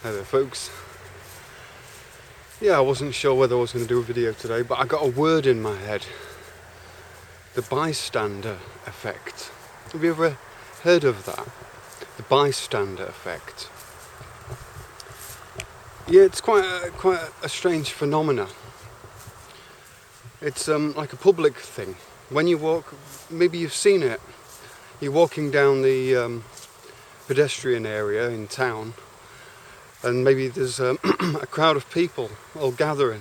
Hi there folks. Yeah, I wasn't sure whether I was going to do a video today, but I got a word in my head. The bystander effect. Have you ever heard of that? The bystander effect. Yeah, it's quite a strange phenomena. It's like a public thing. When you walk, maybe you've seen it. You're walking down the pedestrian area in town, and maybe there's a crowd of people all gathering,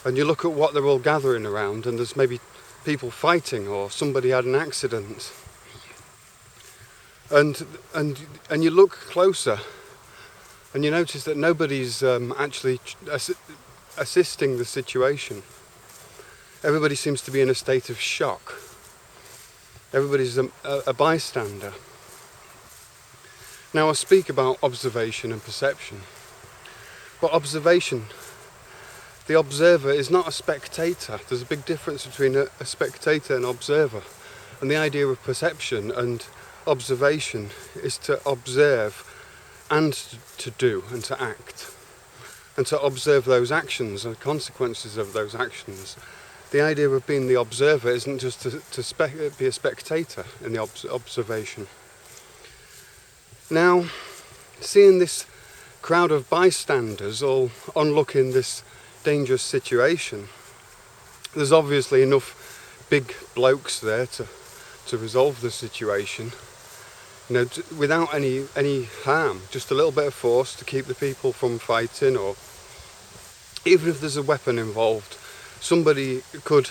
and you look at what they're all gathering around, and there's maybe people fighting or somebody had an accident, and you look closer and you notice that nobody's actually assisting the situation. Everybody seems to be in a state of shock. Everybody's a bystander. Now I speak about observation and perception, but observation, the observer is not a spectator. There's a big difference between a spectator and observer, and the idea of perception and observation is to observe and to do and to act, and to observe those actions and consequences of those actions. The idea of being the observer isn't just to be a spectator in the observation. Now, seeing this crowd of bystanders all onlooking this dangerous situation, there's obviously enough big blokes there to resolve the situation, without any harm, just a little bit of force to keep the people from fighting, or even if there's a weapon involved, somebody could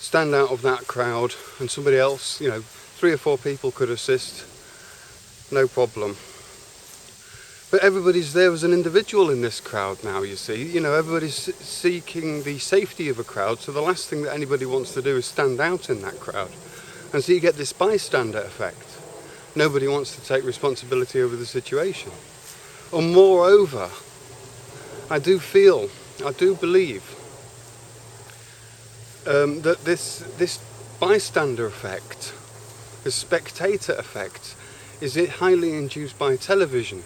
stand out of that crowd and somebody else, 3 or 4 people could assist. No problem. But everybody's there as an individual in this crowd now, you see. Everybody's seeking the safety of a crowd, so the last thing that anybody wants to do is stand out in that crowd. And so you get this bystander effect. Nobody wants to take responsibility over the situation. And moreover, I do believe that this bystander effect, this spectator effect, is it highly induced by television.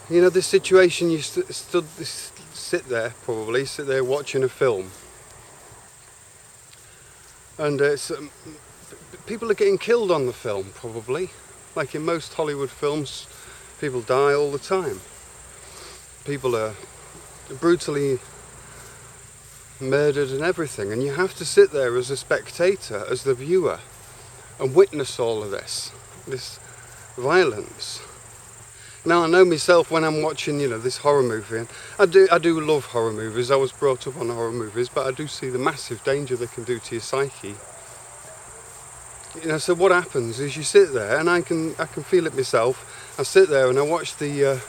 This situation, you sit there watching a film, and it's people are getting killed on the film, probably, like in most Hollywood films. People die all the time. People are brutally murdered and everything, and you have to sit there as a spectator, as the viewer, and witness all of this violence. Now I know myself when I'm watching, this horror movie, and I do love horror movies. I was brought up on horror movies, but I do see the massive danger they can do to your psyche. So what happens is you sit there, and I can feel it myself. I sit there and I watch the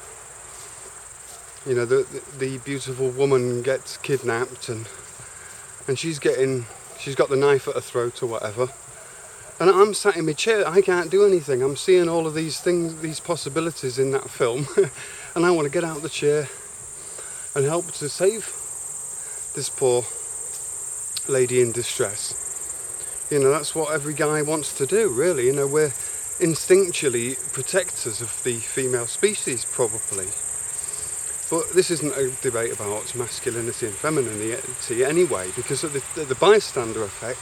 beautiful woman gets kidnapped, and she's got the knife at her throat or whatever. And I'm sat in my chair, I can't do anything. I'm seeing all of these things, these possibilities in that film, and I want to get out of the chair and help to save this poor lady in distress. That's what every guy wants to do, really. We're instinctually protectors of the female species, probably. But this isn't a debate about masculinity and femininity anyway, because of the bystander effect.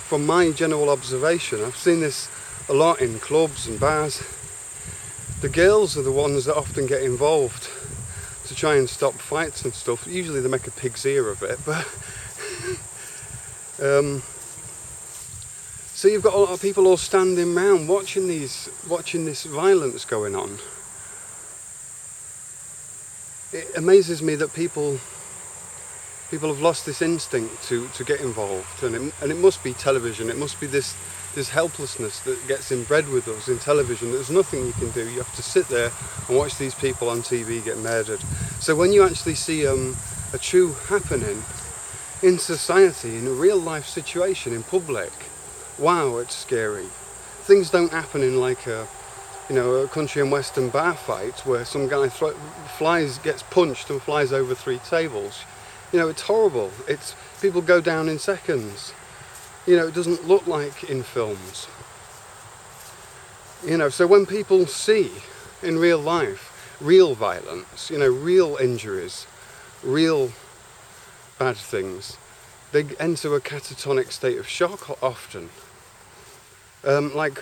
From my general observation, I've seen this a lot in clubs and bars. The girls are the ones that often get involved to try and stop fights and stuff. Usually they make a pig's ear of it, but so you've got a lot of people all standing around watching this violence going on. It amazes me that people have lost this instinct to get involved, and it must be television. It must be this helplessness that gets inbred with us in television. There's nothing you can do. You have to sit there and watch these people on TV get murdered. So when you actually see a true happening in society, in a real life situation, in public, wow, it's scary. Things don't happen in like a country and western bar fight where some guy gets punched and flies over 3 tables. It's horrible. People go down in seconds. It doesn't look like in films. So when people see in real life, real violence, real injuries, real bad things, they enter a catatonic state of shock often. Like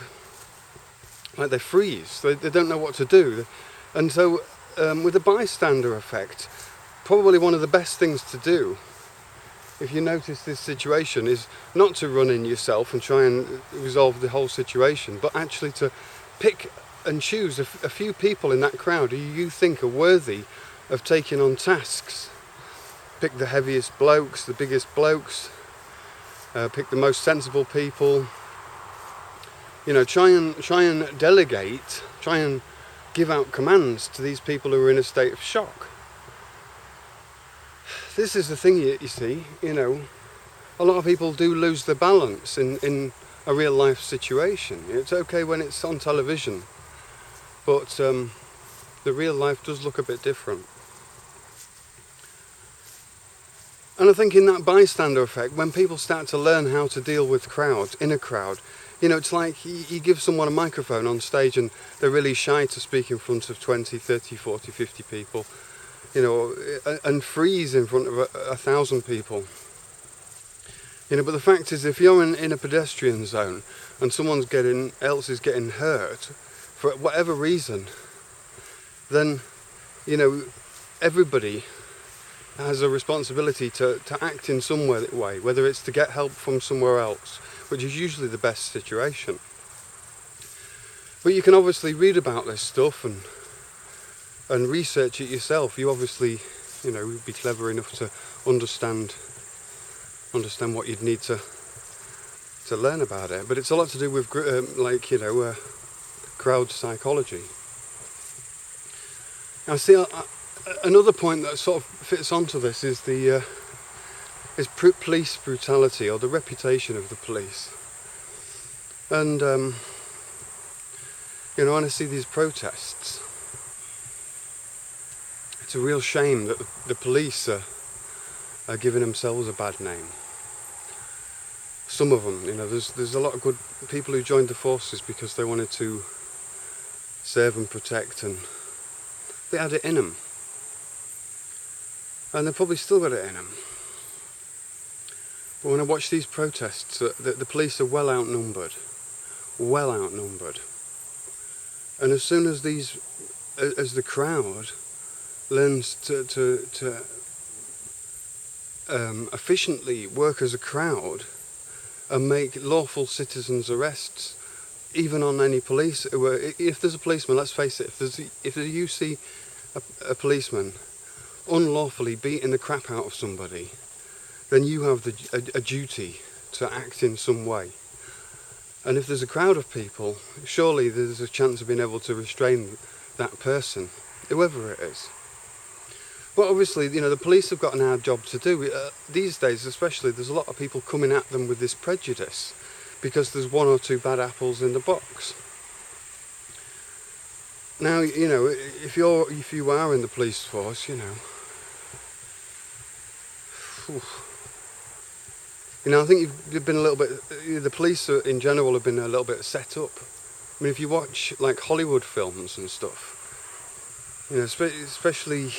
they freeze, they don't know what to do. And so with the bystander effect, probably one of the best things to do, if you notice this situation, is not to run in yourself and try and resolve the whole situation, but actually to pick and choose a few people in that crowd who you think are worthy of taking on tasks. Pick the heaviest blokes, the biggest blokes, pick the most sensible people. Try and delegate, try and give out commands to these people who are in a state of shock. This is the thing, you see, a lot of people do lose their balance in a real life situation. It's okay when it's on television, but the real life does look a bit different. And I think in that bystander effect, when people start to learn how to deal with crowds, in a crowd, it's like you give someone a microphone on stage and they're really shy to speak in front of 20, 30, 40, 50 people, and freeze in front of 1,000 people. But the fact is, if you're in a pedestrian zone and someone else is getting hurt for whatever reason, then everybody has a responsibility to act in some way, whether it's to get help from somewhere else, which is usually the best situation. But you can obviously read about this stuff and research it yourself. You obviously, would be clever enough to understand what you'd need to learn about it. But it's a lot to do with crowd psychology. I see another point that sort of fits onto this is police brutality, or the reputation of the police. And when I see these protests, it's a real shame that the police are giving themselves a bad name. Some of them, there's a lot of good people who joined the forces because they wanted to serve and protect, and they had it in them. And they've probably still got it in them. But when I watch these protests, the police are well outnumbered. And as soon as as the crowd learns to efficiently work as a crowd and make lawful citizens' arrests, even on any police, if there's a policeman, let's face it, if you see a policeman unlawfully beating the crap out of somebody, then you have a duty to act in some way. And if there's a crowd of people, surely there's a chance of being able to restrain that person, whoever it is. But obviously, the police have got an hard job to do. These days especially, there's a lot of people coming at them with this prejudice because there's one or two bad apples in the box. Now, if you are in the police force, I think you've been a little bit, the police in general have been a little bit set up. I mean, if you watch like Hollywood films and stuff, especially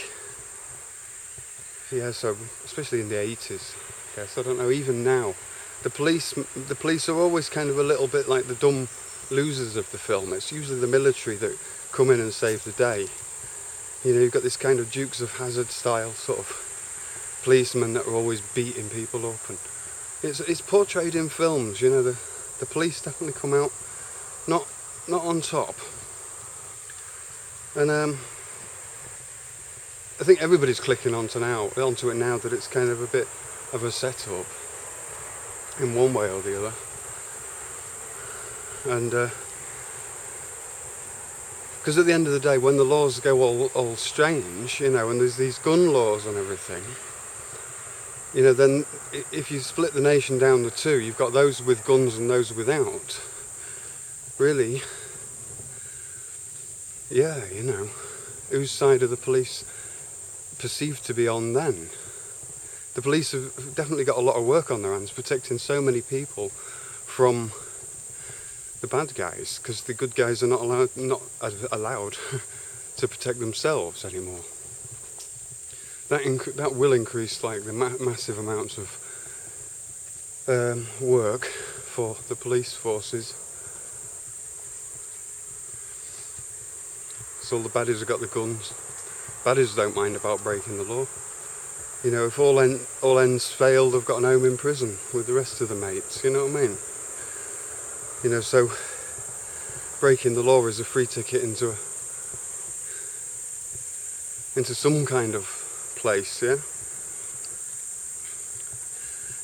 in the 80s, I guess, I don't know, even now, the police are always kind of a little bit like the dumb losers of the film. It's usually the military that come in and save the day. You've got this kind of Dukes of Hazzard style sort of policemen that are always beating people up, and it's portrayed in films. The police definitely come out not on top. And I think everybody's clicking onto it now that it's kind of a bit of a setup in one way or the other. And because at the end of the day, when the laws go all strange, and there's these gun laws and everything, then if you split the nation down the two, you've got those with guns and those without. Really, whose side are the police perceived to be on then? The police have definitely got a lot of work on their hands, protecting so many people from the bad guys, because the good guys are not allowed to protect themselves anymore. That will increase like the massive amounts of work for the police forces. So all the baddies have got the guns. Baddies don't mind about breaking the law. You know, if all ends fail, they've got an home in prison with the rest of the mates. You know what I mean? You know, so breaking the law is a free ticket into some kind of place, yeah?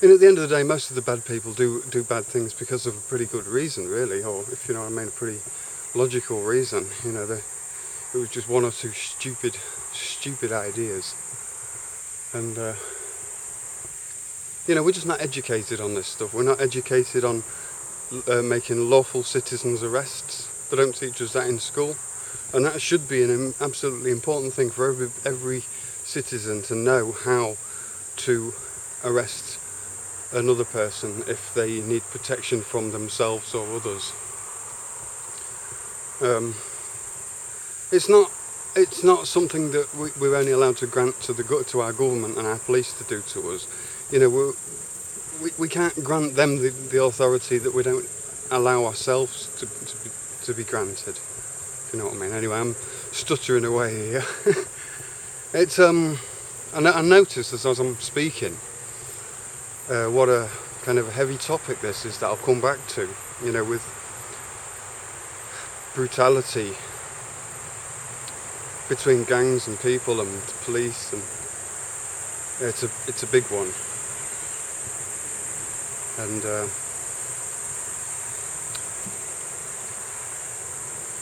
And at the end of the day, most of the bad people do bad things because of a pretty good reason, really, or if you know what I mean, a pretty logical reason. You know, it was just one or two stupid ideas. And, you know, we're just not educated on this stuff. We're not educated on making lawful citizens arrests. They don't teach us that in school. And that should be an absolutely important thing for every citizen to know, how to arrest another person if they need protection from themselves or others. It's not something that we're only allowed to grant to our government and our police to do to us. You know, we can't grant them the authority that we don't allow ourselves to be granted. If you know what I mean. Anyway, I'm stuttering away here. It's I noticed as I'm speaking what a kind of a heavy topic this is that I'll come back to. You know, with brutality between gangs and people and police, and yeah, it's a big one.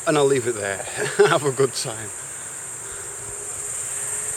And I'll leave it there. Have a good time.